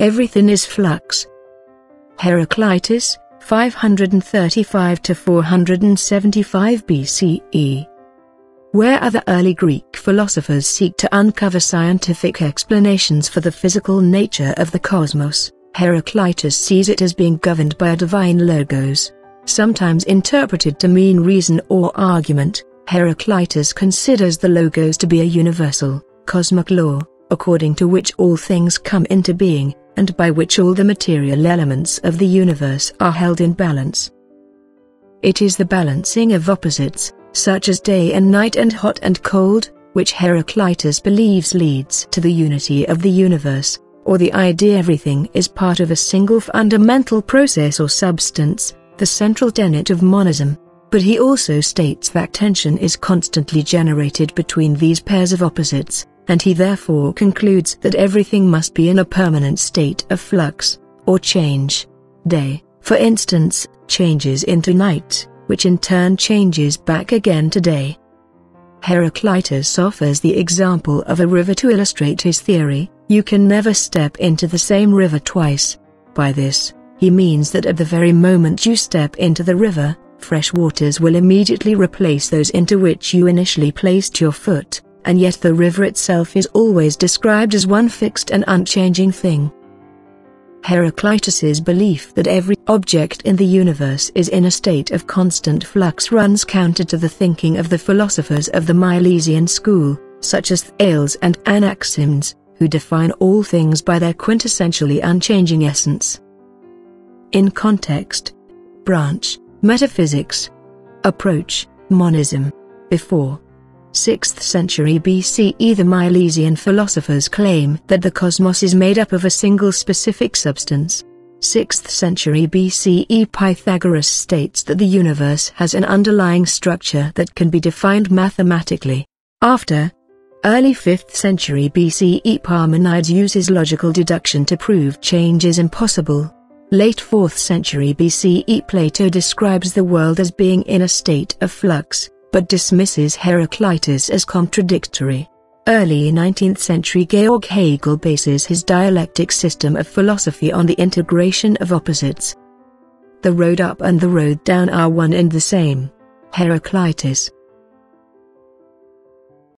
Everything is flux. Heraclitus, 535 to 475 BCE. Where other early Greek philosophers seek to uncover scientific explanations for the physical nature of the cosmos, Heraclitus sees it as being governed by a divine logos. Sometimes interpreted to mean reason or argument, Heraclitus considers the logos to be a universal, cosmic law, according to which all things come into being, and by which all the material elements of the universe are held in balance. It is the balancing of opposites, such as day and night and hot and cold, which Heraclitus believes leads to the unity of the universe, or the idea everything is part of a single fundamental process or substance, the central tenet of monism. But he also states that tension is constantly generated between these pairs of opposites, and he therefore concludes that everything must be in a permanent state of flux, or change. Day, for instance, changes into night, which in turn changes back again to day. Heraclitus offers the example of a river to illustrate his theory. You can never step into the same river twice. By this, he means that at the very moment you step into the river, fresh waters will immediately replace those into which you initially placed your foot, and yet the river itself is always described as one fixed and unchanging thing. Heraclitus's belief that every object in the universe is in a state of constant flux runs counter to the thinking of the philosophers of the Milesian school, such as Thales and Anaximenes, who define all things by their quintessentially unchanging essence. In context, branch, metaphysics. Approach, monism. Before 6th century BCE, the Milesian philosophers claim that the cosmos is made up of a single specific substance. 6th century BCE, Pythagoras states that the universe has an underlying structure that can be defined mathematically. After early 5th century BCE, Parmenides uses logical deduction to prove change is impossible. Late 4th century BCE, Plato describes the world as being in a state of flux, but dismisses Heraclitus as contradictory. Early 19th century Georg Hegel bases his dialectic system of philosophy on the integration of opposites. The road up and the road down are one and the same. Heraclitus,